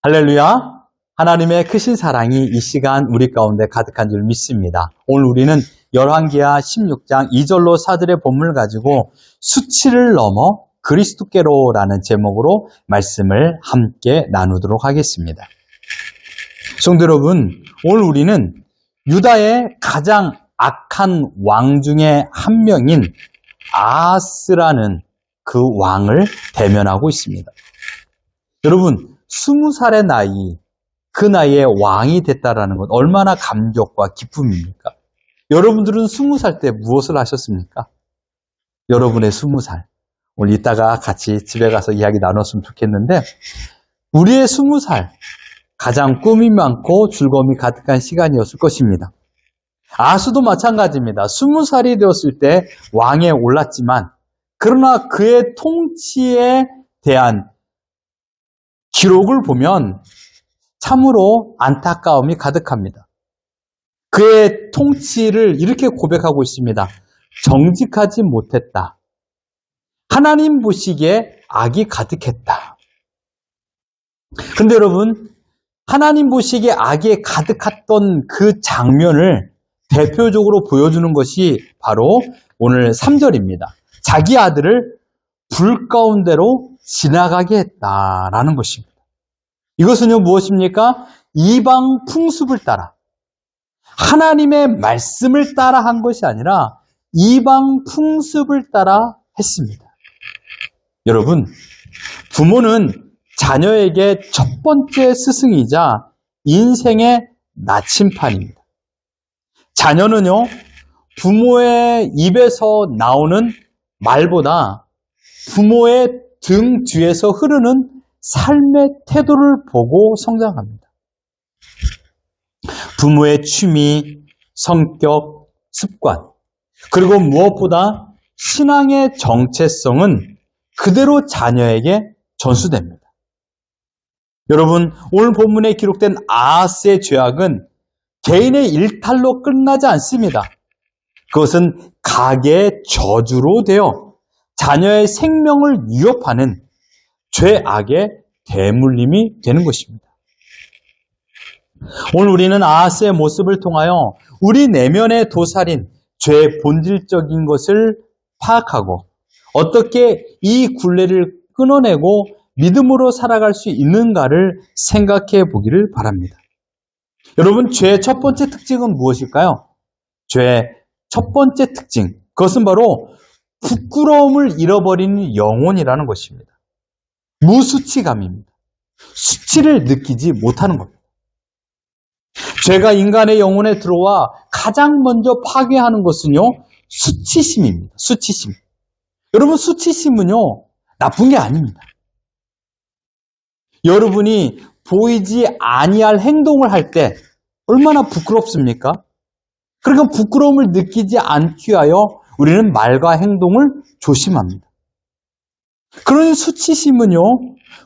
할렐루야! 하나님의 크신 사랑이 이 시간 우리 가운데 가득한 줄 믿습니다. 오늘 우리는 열왕기하 16장 2절로 4절의 본문을 가지고 수치를 넘어 그리스도께로라는 제목으로 말씀을 함께 나누도록 하겠습니다. 성도 여러분, 오늘 우리는 유다의 가장 악한 왕 중에 한 명인 아하스라는 그 왕을 대면하고 있습니다. 여러분, 20살의 나이, 그 나이에 왕이 됐다라는 것 얼마나 감격과 기쁨입니까? 여러분들은 20살 때 무엇을 하셨습니까? 여러분의 20살. 오늘 이따가 같이 집에 가서 이야기 나눴으면 좋겠는데, 우리의 20살, 가장 꿈이 많고 즐거움이 가득한 시간이었을 것입니다. 아하스도 마찬가지입니다. 20살이 되었을 때 왕에 올랐지만, 그러나 그의 통치에 대한 기록을 보면 참으로 안타까움이 가득합니다. 그의 통치를 이렇게 고백하고 있습니다. 정직하지 못했다. 하나님 보시기에 악이 가득했다. 그런데 여러분, 하나님 보시기에 악이 가득했던 그 장면을 대표적으로 보여주는 것이 바로 오늘 3절입니다. 자기 아들을 불 가운데로 지나가게 했다라는 것입니다. 이것은요, 무엇입니까? 이방 풍습을 따라, 하나님의 말씀을 따라 한 것이 아니라 이방 풍습을 따라 했습니다. 여러분, 부모는 자녀에게 첫 번째 스승이자 인생의 나침판입니다. 자녀는요, 부모의 입에서 나오는 말보다 부모의 등 뒤에서 흐르는 삶의 태도를 보고 성장합니다. 부모의 취미, 성격, 습관, 그리고 무엇보다 신앙의 정체성은 그대로 자녀에게 전수됩니다. 여러분, 오늘 본문에 기록된 아하스의 죄악은 개인의 일탈로 끝나지 않습니다. 그것은 가계의 저주로 되어 자녀의 생명을 위협하는 죄악의 대물림이 되는 것입니다. 오늘 우리는 아하스의 모습을 통하여 우리 내면의 도살인 죄의 본질적인 것을 파악하고 어떻게 이 굴레를 끊어내고 믿음으로 살아갈 수 있는가를 생각해 보기를 바랍니다. 여러분, 죄의 첫 번째 특징은 무엇일까요? 죄의 첫 번째 특징, 그것은 바로 부끄러움을 잃어버리는 영혼이라는 것입니다. 무수치감입니다. 수치를 느끼지 못하는 겁니다. 죄가 인간의 영혼에 들어와 가장 먼저 파괴하는 것은요, 수치심입니다. 수치심. 여러분, 수치심은요, 나쁜 게 아닙니다. 여러분이 보이지 아니할 행동을 할 때 얼마나 부끄럽습니까? 그러니까 부끄러움을 느끼지 않기 위하여 우리는 말과 행동을 조심합니다. 그러니 수치심은요,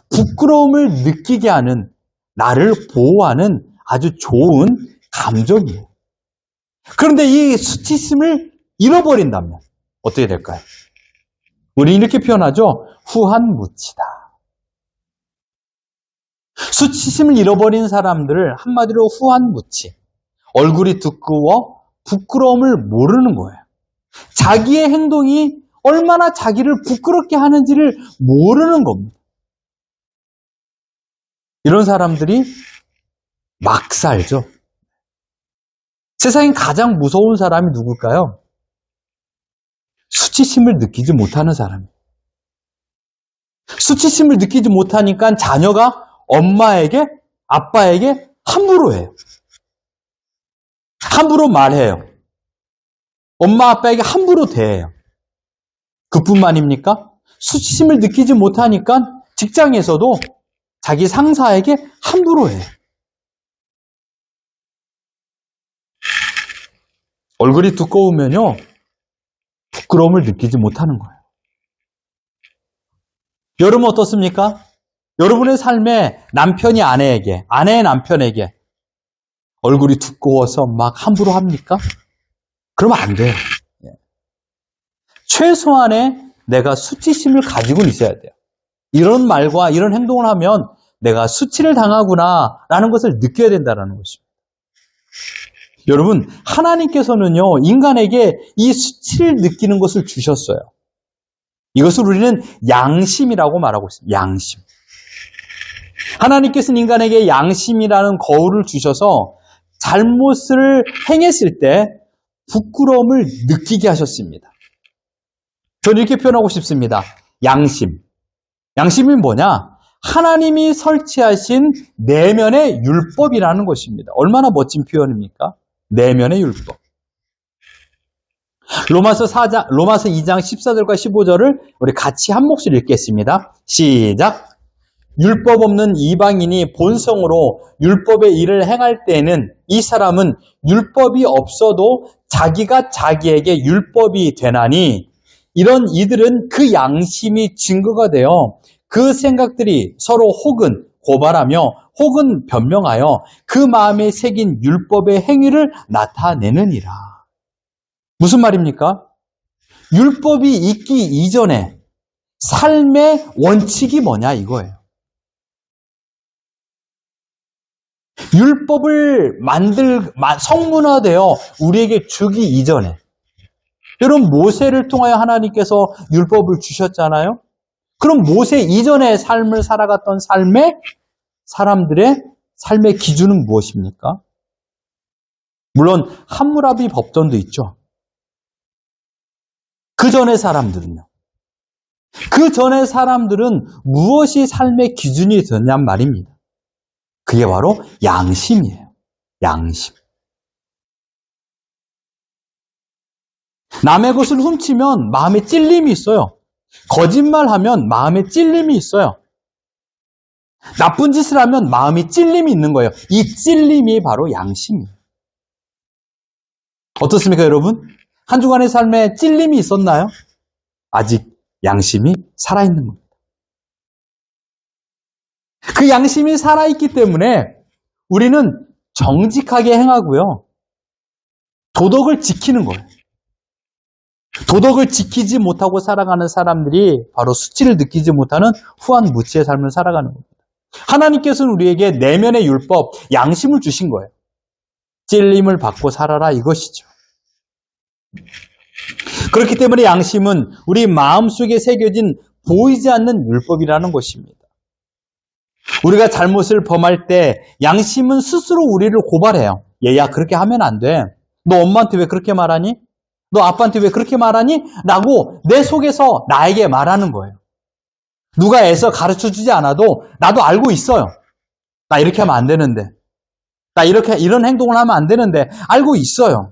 부끄러움을 느끼게 하는, 나를 보호하는 아주 좋은 감정이에요. 그런데 이 수치심을 잃어버린다면 어떻게 될까요? 우리 이렇게 표현하죠. 후한무치다. 수치심을 잃어버린 사람들을 한마디로 후한무치, 얼굴이 두꺼워 부끄러움을 모르는 거예요. 자기의 행동이 얼마나 자기를 부끄럽게 하는지를 모르는 겁니다. 이런 사람들이 막 살죠. 세상에 가장 무서운 사람이 누굴까요? 수치심을 느끼지 못하는 사람이에요. 수치심을 느끼지 못하니까 자녀가 엄마에게, 아빠에게 함부로 해요. 함부로 말해요. 엄마, 아빠에게 함부로 대해요. 그뿐만입니까? 수치심을 느끼지 못하니까 직장에서도 자기 상사에게 함부로 해요. 얼굴이 두꺼우면요, 부끄러움을 느끼지 못하는 거예요. 여러분 어떻습니까? 여러분의 삶에 남편이 아내에게, 아내의 남편에게 얼굴이 두꺼워서 막 함부로 합니까? 그러면 안 돼요. 최소한의 내가 수치심을 가지고는 있어야 돼요. 이런 말과 이런 행동을 하면 내가 수치를 당하구나라는 것을 느껴야 된다는 것입니다. 여러분, 하나님께서는요, 인간에게 이 수치를 느끼는 것을 주셨어요. 이것을 우리는 양심이라고 말하고 있습니다. 양심. 하나님께서는 인간에게 양심이라는 거울을 주셔서 잘못을 행했을 때 부끄러움을 느끼게 하셨습니다. 저는 이렇게 표현하고 싶습니다. 양심. 양심이 뭐냐? 하나님이 설치하신 내면의 율법이라는 것입니다. 얼마나 멋진 표현입니까? 내면의 율법. 로마서 2장 14절과 15절을 우리 같이 한 목소리 읽겠습니다. 시작. 율법 없는 이방인이 본성으로 율법의 일을 행할 때에는 이 사람은 율법이 없어도 자기가 자기에게 율법이 되나니 이런 이들은 그 양심이 증거가 되어 그 생각들이 서로 혹은 고발하며 혹은 변명하여 그 마음에 새긴 율법의 행위를 나타내느니라. 무슨 말입니까? 율법이 있기 이전에 삶의 원칙이 뭐냐 이거예요. 율법을 성문화되어 우리에게 주기 이전에 여러분 모세를 통하여 하나님께서 율법을 주셨잖아요. 그럼 모세 이전의 삶을 살아갔던 사람들의 삶의 기준은 무엇입니까? 물론 함무라비 법전도 있죠. 그 전의 사람들은요. 그 전의 사람들은 무엇이 삶의 기준이 되냔 말입니다. 그게 바로 양심이에요. 양심. 남의 것을 훔치면 마음에 찔림이 있어요. 거짓말하면 마음에 찔림이 있어요. 나쁜 짓을 하면 마음에 찔림이 있는 거예요. 이 찔림이 바로 양심이에요. 어떻습니까, 여러분? 한 주간의 삶에 찔림이 있었나요? 아직 양심이 살아있는 겁니다. 그 양심이 살아있기 때문에 우리는 정직하게 행하고요. 도덕을 지키는 거예요. 도덕을 지키지 못하고 살아가는 사람들이 바로 수치를 느끼지 못하는 후한무치의 삶을 살아가는 겁니다. 하나님께서는 우리에게 내면의 율법, 양심을 주신 거예요. 찔림을 받고 살아라 이것이죠. 그렇기 때문에 양심은 우리 마음속에 새겨진 보이지 않는 율법이라는 것입니다. 우리가 잘못을 범할 때 양심은 스스로 우리를 고발해요. 얘야 그렇게 하면 안 돼. 너 엄마한테 왜 그렇게 말하니? 너 아빠한테 왜 그렇게 말하니? 라고 내 속에서 나에게 말하는 거예요. 누가 애써 가르쳐주지 않아도 나도 알고 있어요. 나 이렇게 하면 안 되는데. 나 이런 행동을 하면 안 되는데 알고 있어요.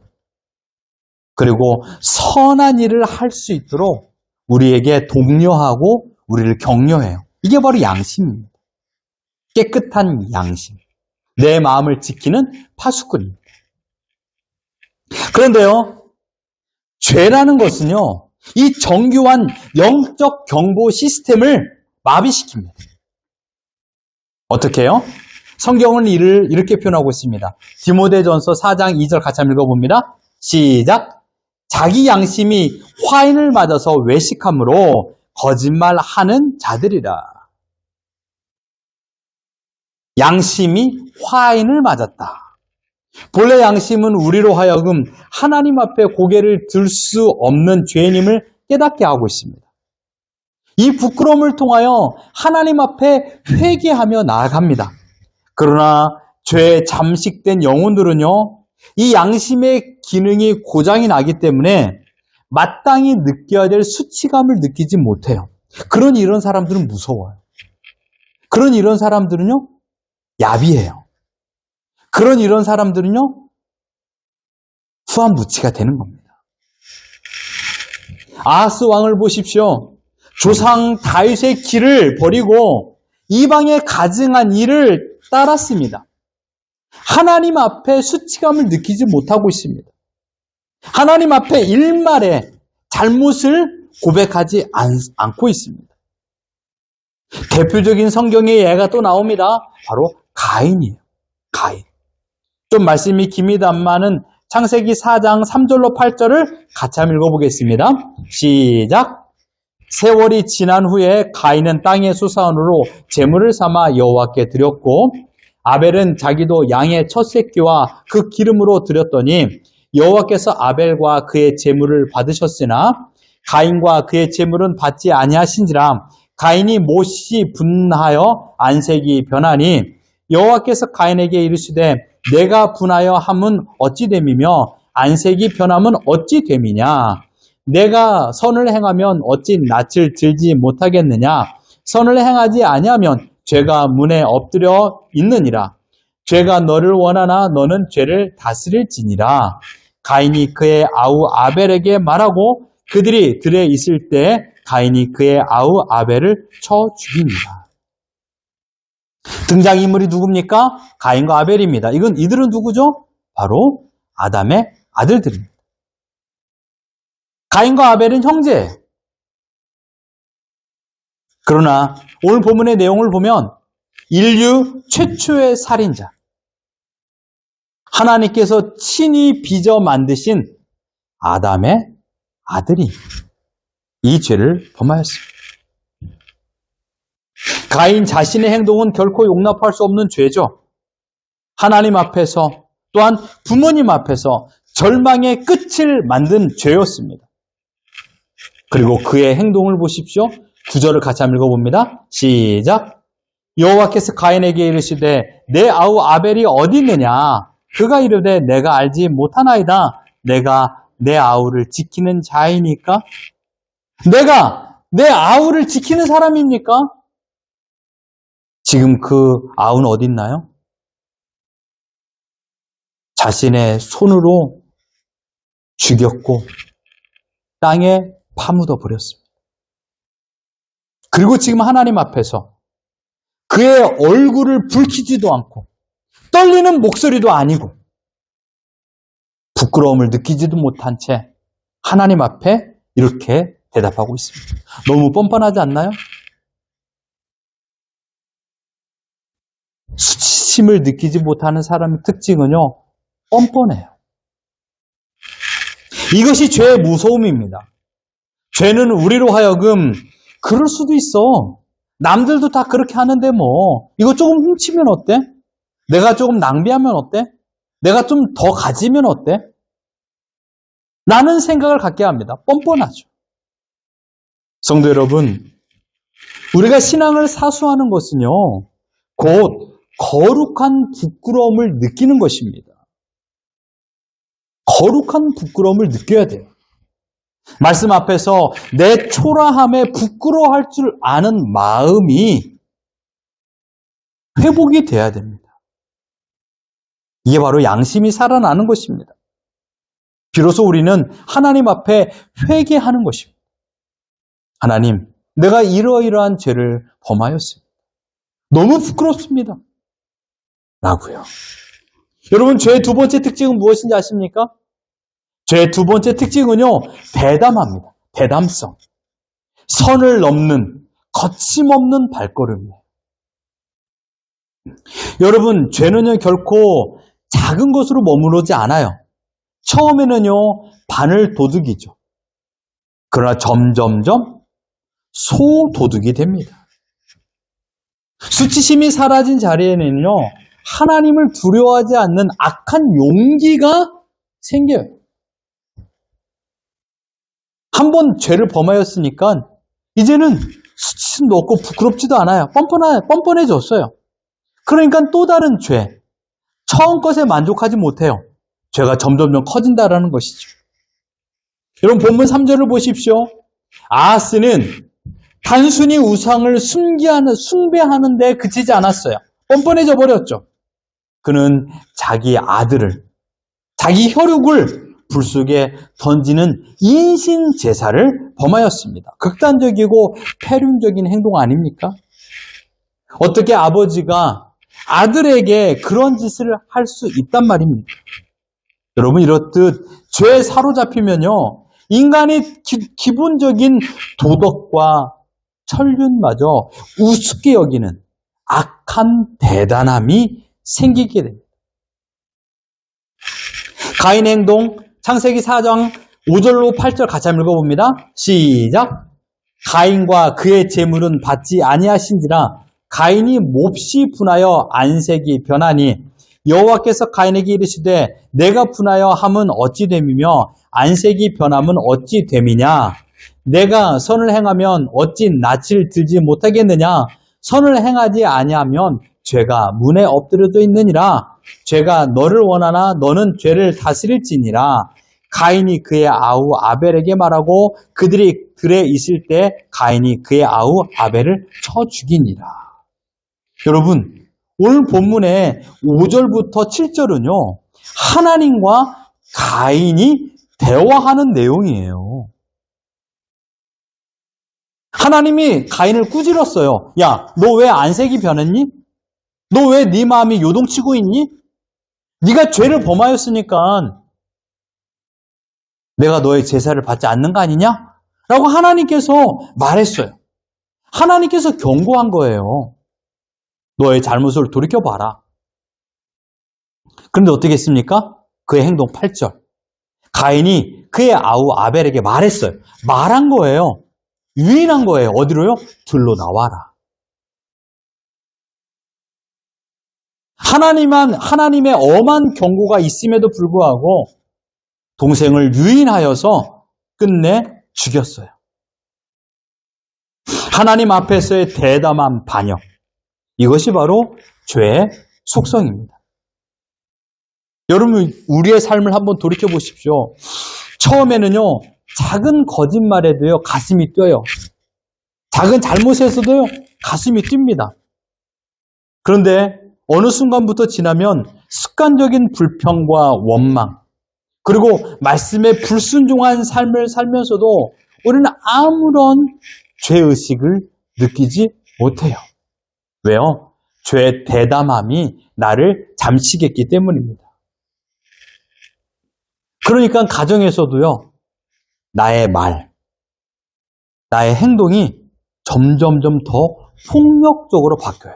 그리고 선한 일을 할 수 있도록 우리에게 독려하고 우리를 격려해요. 이게 바로 양심입니다. 깨끗한 양심. 내 마음을 지키는 파수꾼입니다. 그런데요. 죄라는 것은요. 이 정교한 영적 경보 시스템을 마비시킵니다. 어떻게 해요? 성경은 이를 이렇게 표현하고 있습니다. 디모데전서 4장 2절 같이 한번 읽어봅니다. 시작. 자기 양심이 화인을 맞아서 외식함으로 거짓말하는 자들이라. 양심이 화인을 맞았다. 본래 양심은 우리로 하여금 하나님 앞에 고개를 들 수 없는 죄인임을 깨닫게 하고 있습니다. 이 부끄러움을 통하여 하나님 앞에 회개하며 나아갑니다. 그러나 죄에 잠식된 영혼들은요, 이 양심의 기능이 고장이 나기 때문에 마땅히 느껴야 될 수치감을 느끼지 못해요. 그러니 이런 사람들은 무서워요. 그러니 이런 사람들은요, 야비해요. 그런 이런 사람들은요, 후한무치가 되는 겁니다. 아하스 왕을 보십시오. 조상 다윗의 길을 버리고 이방에 가증한 일을 따랐습니다. 하나님 앞에 수치감을 느끼지 못하고 있습니다. 하나님 앞에 일말에 잘못을 고백하지 않고 있습니다. 대표적인 성경의 예가 또 나옵니다. 바로 가인이에요. 가인. 좀 말씀이 깁니다만은 창세기 4장 3절로 8절을 같이 한번 읽어보겠습니다. 시작. 세월이 지난 후에 가인은 땅의 수사원으로 제물을 삼아 여호와께 드렸고 아벨은 자기도 양의 첫 새끼와 그 기름으로 드렸더니 여호와께서 아벨과 그의 제물을 받으셨으나 가인과 그의 제물은 받지 아니하신지라. 가인이 못이 분하여 안색이 변하니 여호와께서 가인에게 이르시되 내가 분하여 함은 어찌 됨이며 안색이 변함은 어찌 됨이냐. 내가 선을 행하면 어찌 낯을 들지 못하겠느냐. 선을 행하지 아니하면 죄가 문에 엎드려 있느니라. 죄가 너를 원하나 너는 죄를 다스릴지니라. 가인이 그의 아우 아벨에게 말하고 그들이 들에 있을 때 가인이 그의 아우 아벨을 쳐 죽입니다. 등장인물이 누굽니까? 가인과 아벨입니다. 이들은 누구죠? 바로 아담의 아들들입니다. 가인과 아벨은 형제예요. 그러나 오늘 본문의 내용을 보면 인류 최초의 살인자, 하나님께서 친히 빚어 만드신 아담의 아들이 이 죄를 범하였습니다. 가인 자신의 행동은 결코 용납할 수 없는 죄죠. 하나님 앞에서 또한 부모님 앞에서 절망의 끝을 만든 죄였습니다. 그리고 그의 행동을 보십시오. 9절을 같이 한번 읽어봅니다. 시작. 여호와께서 가인에게 이르시되 내 아우 아벨이 어디 있느냐. 그가 이르되 내가 알지 못하나이다. 내가 내 아우를 지키는 자이니까. 내가 내 아우를 지키는 사람입니까? 지금 그 아우는 어디 있나요? 자신의 손으로 죽였고 땅에 파묻어 버렸습니다. 그리고 지금 하나님 앞에서 그의 얼굴을 붉히지도 않고 떨리는 목소리도 아니고 부끄러움을 느끼지도 못한 채 하나님 앞에 이렇게 대답하고 있습니다. 너무 뻔뻔하지 않나요? 수치심을 느끼지 못하는 사람의 특징은요, 뻔뻔해요. 이것이 죄의 무서움입니다. 죄는 우리로 하여금 그럴 수도 있어. 남들도 다 그렇게 하는데 뭐 이거 조금 훔치면 어때? 내가 조금 낭비하면 어때? 내가 좀 더 가지면 어때? 라는 생각을 갖게 합니다. 뻔뻔하죠. 성도 여러분, 우리가 신앙을 사수하는 것은요, 곧 거룩한 부끄러움을 느끼는 것입니다. 거룩한 부끄러움을 느껴야 돼요. 말씀 앞에서 내 초라함에 부끄러워할 줄 아는 마음이 회복이 돼야 됩니다. 이게 바로 양심이 살아나는 것입니다. 비로소 우리는 하나님 앞에 회개하는 것입니다. 하나님, 내가 이러이러한 죄를 범하였습니다. 너무 부끄럽습니다. 라고요. 여러분, 죄의 두 번째 특징은 무엇인지 아십니까? 죄의 두 번째 특징은요, 대담합니다. 대담성. 선을 넘는 거침없는 발걸음이에요. 여러분, 죄는요, 결코 작은 것으로 머무르지 않아요. 처음에는요, 바늘 도둑이죠. 그러나 점점점 소도둑이 됩니다. 수치심이 사라진 자리에는요, 하나님을 두려워하지 않는 악한 용기가 생겨요. 한번 죄를 범하였으니까 이제는 수치심도 없고 부끄럽지도 않아요. 뻔뻔해졌어요. 그러니까 또 다른 죄, 처음 것에 만족하지 못해요. 죄가 점점점 커진다라는 것이죠. 여러분, 본문 3절을 보십시오. 아하스는 단순히 우상을 숭배하는 데 그치지 않았어요. 뻔뻔해져 버렸죠. 그는 자기 아들을, 자기 혈육을 불 속에 던지는 인신 제사를 범하였습니다. 극단적이고 패륜적인 행동 아닙니까? 어떻게 아버지가 아들에게 그런 짓을 할 수 있단 말입니다. 여러분, 이렇듯 죄에 사로잡히면요, 인간의 기본적인 도덕과 천륜마저 우습게 여기는 악한 대단함이 생기게 됩니다. 가인의 행동, 창세기 4장 5절로 8절 같이 한번 읽어봅니다. 시작! 가인과 그의 재물은 받지 아니하신지라 가인이 몹시 분하여 안색이 변하니 여호와께서 가인에게 이르시되 내가 분하여 함은 어찌 됨이며 안색이 변함은 어찌 됨이냐 내가 선을 행하면 어찌 낯을 들지 못하겠느냐 선을 행하지 아니하면 죄가 문에 엎드려져 있느니라 죄가 너를 원하나 너는 죄를 다스릴지니라 가인이 그의 아우 아벨에게 말하고 그들이 들에 있을 때 가인이 그의 아우 아벨을 쳐 죽이니라. 여러분 오늘 본문의 5절부터 7절은요 하나님과 가인이 대화하는 내용이에요. 하나님이 가인을 꾸짖었어요. 야, 너 왜 안색이 변했니? 너 왜 네 마음이 요동치고 있니? 네가 죄를 범하였으니까 내가 너의 제사를 받지 않는 거 아니냐? 라고 하나님께서 말했어요. 하나님께서 경고한 거예요. 너의 잘못을 돌이켜봐라. 그런데 어떻게 했습니까? 그의 행동 8절. 가인이 그의 아우 아벨에게 말했어요. 말한 거예요. 유인한 거예요. 어디로요? 들로 나와라. 하나님의 엄한 경고가 있음에도 불구하고 동생을 유인하여서 끝내 죽였어요. 하나님 앞에서의 대담한 반역. 이것이 바로 죄의 속성입니다. 여러분, 우리의 삶을 한번 돌이켜 보십시오. 처음에는요, 작은 거짓말에도요, 가슴이 뛰어요. 작은 잘못에서도요, 가슴이 뜁니다. 그런데 어느 순간부터 지나면 습관적인 불평과 원망, 그리고 말씀에 불순종한 삶을 살면서도 우리는 아무런 죄의식을 느끼지 못해요. 왜요? 죄의 대담함이 나를 잠시겠기 때문입니다. 그러니까 가정에서도요, 나의 말, 나의 행동이 점점점 더 폭력적으로 바뀌어요.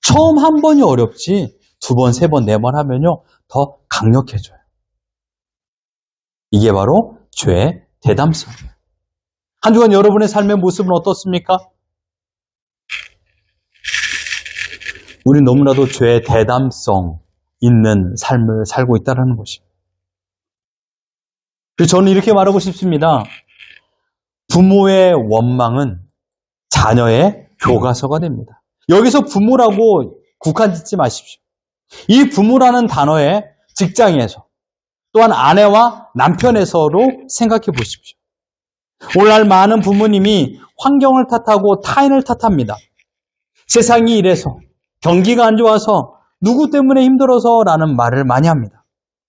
처음 한 번이 어렵지, 두 번, 세 번, 네 번 하면요, 더 강력해져요. 이게 바로 죄의 대담성이에요. 한 주간 여러분의 삶의 모습은 어떻습니까? 우리 너무나도 죄의 대담성 있는 삶을 살고 있다는 것입니다. 그래서 저는 이렇게 말하고 싶습니다. 부모의 원망은 자녀의 교과서가 됩니다. 여기서 부모라고 국한 짓지 마십시오. 이 부모라는 단어에 직장에서 또한 아내와 남편에서로 생각해 보십시오. 오늘날 많은 부모님이 환경을 탓하고 타인을 탓합니다. 세상이 이래서, 경기가 안 좋아서, 누구 때문에 힘들어서 라는 말을 많이 합니다.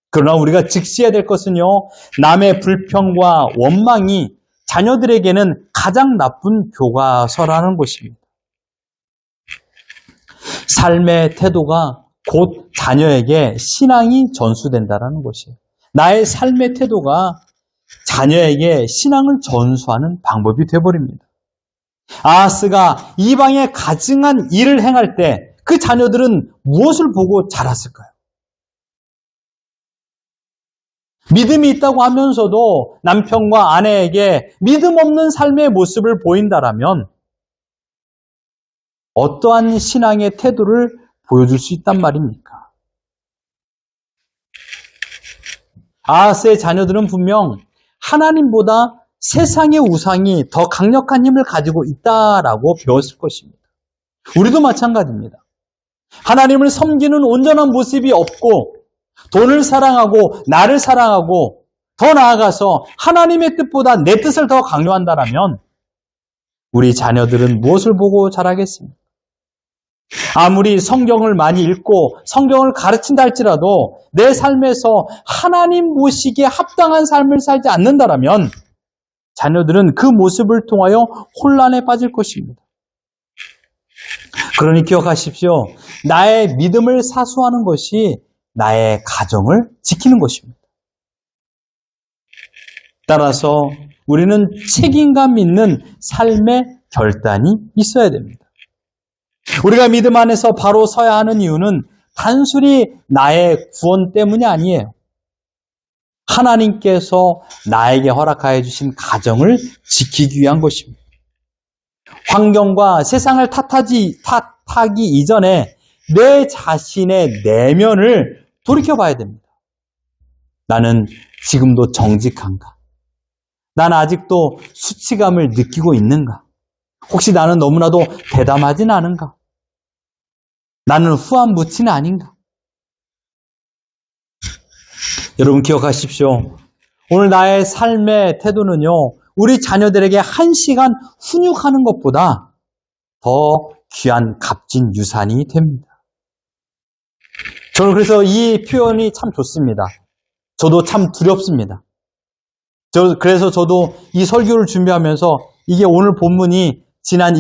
그러나 우리가 직시해야 될 것은요, 남의 불평과 원망이 자녀들에게는 가장 나쁜 교과서라는 것입니다. 삶의 태도가 곧 자녀에게 신앙이 전수된다는 것이에요. 나의 삶의 태도가 자녀에게 신앙을 전수하는 방법이 되어버립니다. 아하스가 이방에 가증한 일을 행할 때 그 자녀들은 무엇을 보고 자랐을까요? 믿음이 있다고 하면서도 남편과 아내에게 믿음 없는 삶의 모습을 보인다라면 어떠한 신앙의 태도를 보여줄 수 있단 말입니까? 아하스의 자녀들은 분명 하나님보다 세상의 우상이 더 강력한 힘을 가지고 있다라고 배웠을 것입니다. 우리도 마찬가지입니다. 하나님을 섬기는 온전한 모습이 없고 돈을 사랑하고 나를 사랑하고 더 나아가서 하나님의 뜻보다 내 뜻을 더 강요한다라면 우리 자녀들은 무엇을 보고 자라겠습니까? 아무리 성경을 많이 읽고 성경을 가르친다 할지라도 내 삶에서 하나님 모시기에 합당한 삶을 살지 않는다라면 자녀들은 그 모습을 통하여 혼란에 빠질 것입니다. 그러니 기억하십시오. 나의 믿음을 사수하는 것이 나의 가정을 지키는 것입니다. 따라서 우리는 책임감 있는 삶의 결단이 있어야 됩니다. 우리가 믿음 안에서 바로 서야 하는 이유는 단순히 나의 구원 때문이 아니에요. 하나님께서 나에게 허락하여 주신 가정을 지키기 위한 것입니다. 환경과 세상을 탓하기 이전에 내 자신의 내면을 돌이켜봐야 됩니다. 나는 지금도 정직한가? 나는 아직도 수치감을 느끼고 있는가? 혹시 나는 너무나도 대담하진 않은가? 나는 후한무치는 아닌가? 여러분 기억하십시오. 오늘 나의 삶의 태도는요, 우리 자녀들에게 1시간 훈육하는 것보다 더 귀한 값진 유산이 됩니다. 저는 그래서 이 표현이 참 좋습니다. 저도 참 두렵습니다. 그래서 저도 이 설교를 준비하면서 이게 오늘 본문이 지난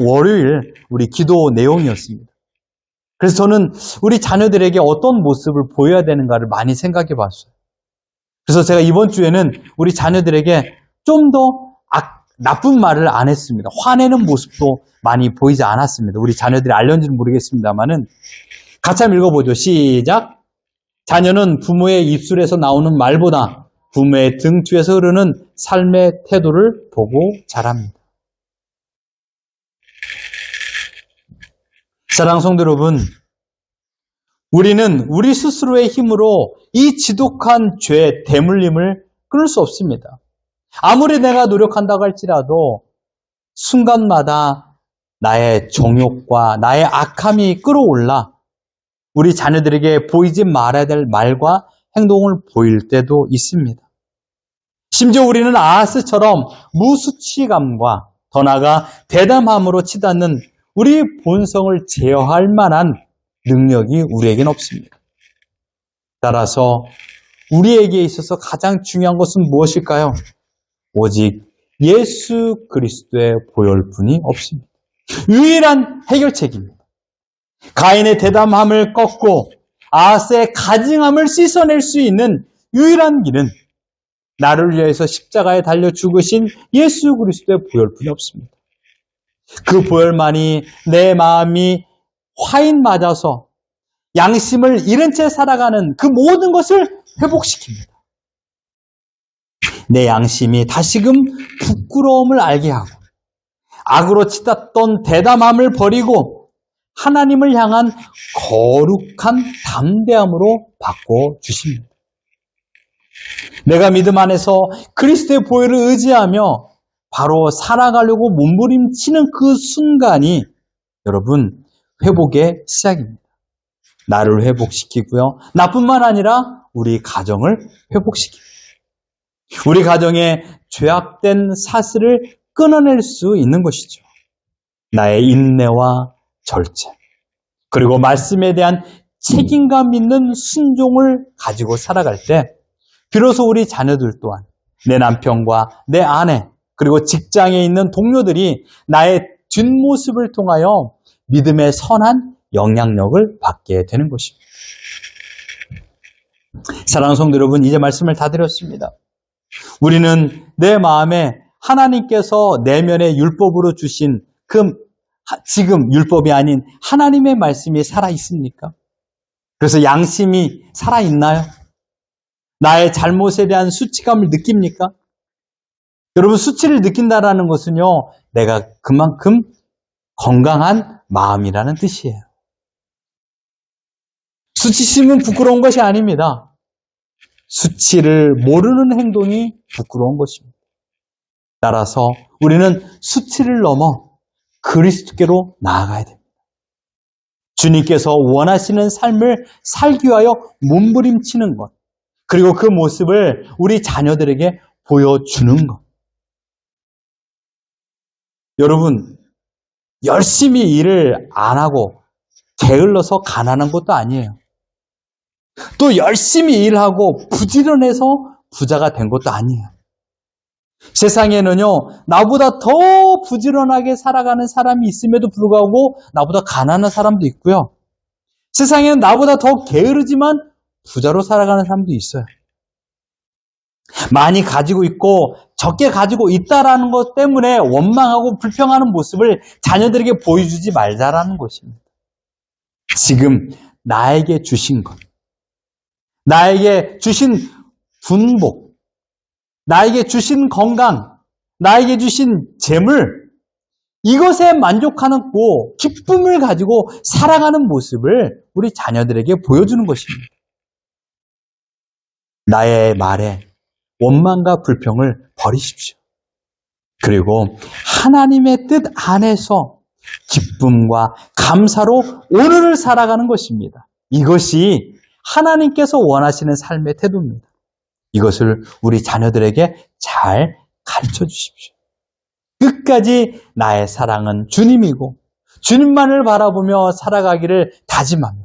월요일 우리 기도 내용이었습니다. 그래서 저는 우리 자녀들에게 어떤 모습을 보여야 되는가를 많이 생각해 봤어요. 그래서 제가 이번 주에는 우리 자녀들에게 좀 더 나쁜 말을 안 했습니다. 화내는 모습도 많이 보이지 않았습니다. 우리 자녀들이 알렸는지는 모르겠습니다만은 같이 한번 읽어보죠. 시작! 자녀는 부모의 입술에서 나오는 말보다 부모의 등 뒤에서 흐르는 삶의 태도를 보고 자랍니다. 사랑하는 성도 여러분, 우리는 우리 스스로의 힘으로 이 지독한 죄의 대물림을 끊을 수 없습니다. 아무리 내가 노력한다고 할지라도 순간마다 나의 정욕과 나의 악함이 끌어올라 우리 자녀들에게 보이지 말아야 될 말과 행동을 보일 때도 있습니다. 심지어 우리는 아하스처럼 무수치감과 더 나아가 대담함으로 치닫는 우리 본성을 제어할 만한 능력이 우리에겐 없습니다. 따라서 우리에게 있어서 가장 중요한 것은 무엇일까요? 오직 예수 그리스도의 보혈뿐이 없습니다. 유일한 해결책입니다. 가인의 대담함을 꺾고 아하스의 가증함을 씻어낼 수 있는 유일한 길은 나를 위해서 십자가에 달려 죽으신 예수 그리스도의 보혈뿐이 없습니다. 그 보혈만이 내 마음이 화인 맞아서 양심을 잃은 채 살아가는 그 모든 것을 회복시킵니다. 내 양심이 다시금 부끄러움을 알게 하고 악으로 치닫던 대담함을 버리고 하나님을 향한 거룩한 담대함으로 바꿔주십니다. 내가 믿음 안에서 그리스도의 보혈을 의지하며 바로 살아가려고 몸부림치는 그 순간이 여러분 회복의 시작입니다. 나를 회복시키고요. 나뿐만 아니라 우리 가정을 회복시킵니다. 우리 가정의 죄악된 사슬을 끊어낼 수 있는 것이죠. 나의 인내와 절제, 그리고 말씀에 대한 책임감 있는 순종을 가지고 살아갈 때 비로소 우리 자녀들 또한 내 남편과 내 아내 그리고 직장에 있는 동료들이 나의 뒷모습을 통하여 믿음의 선한 영향력을 받게 되는 것입니다. 사랑하는 성도 여러분, 이제 말씀을 다 드렸습니다. 우리는 내 마음에 하나님께서 내면의 율법으로 주신 지금 율법이 아닌 하나님의 말씀이 살아있습니까? 그래서 양심이 살아있나요? 나의 잘못에 대한 수치감을 느낍니까? 여러분, 수치를 느낀다는 것은요, 내가 그만큼 건강한 마음이라는 뜻이에요. 수치심은 부끄러운 것이 아닙니다. 수치를 모르는 행동이 부끄러운 것입니다. 따라서 우리는 수치를 넘어 그리스도께로 나아가야 됩니다. 주님께서 원하시는 삶을 살기 위하여 몸부림치는 것, 그리고 그 모습을 우리 자녀들에게 보여주는 것. 여러분, 열심히 일을 안 하고 게을러서 가난한 것도 아니에요. 또 열심히 일하고 부지런해서 부자가 된 것도 아니에요. 세상에는요, 나보다 더 부지런하게 살아가는 사람이 있음에도 불구하고 나보다 가난한 사람도 있고요. 세상에는 나보다 더 게으르지만 부자로 살아가는 사람도 있어요. 많이 가지고 있고 적게 가지고 있다라는 것 때문에 원망하고 불평하는 모습을 자녀들에게 보여주지 말자라는 것입니다. 지금 나에게 주신 것, 나에게 주신 분복, 나에게 주신 건강, 나에게 주신 재물, 이것에 만족하고 기쁨을 가지고 살아가는 모습을 우리 자녀들에게 보여주는 것입니다. 나의 말에 원망과 불평을 버리십시오. 그리고 하나님의 뜻 안에서 기쁨과 감사로 오늘을 살아가는 것입니다. 이것이 하나님께서 원하시는 삶의 태도입니다. 이것을 우리 자녀들에게 잘 가르쳐 주십시오. 끝까지 나의 사랑은 주님이고 주님만을 바라보며 살아가기를 다짐하며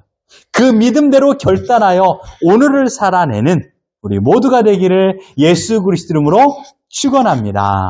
그 믿음대로 결단하여 오늘을 살아내는 우리 모두가 되기를 예수 그리스도 이름으로 축원합니다.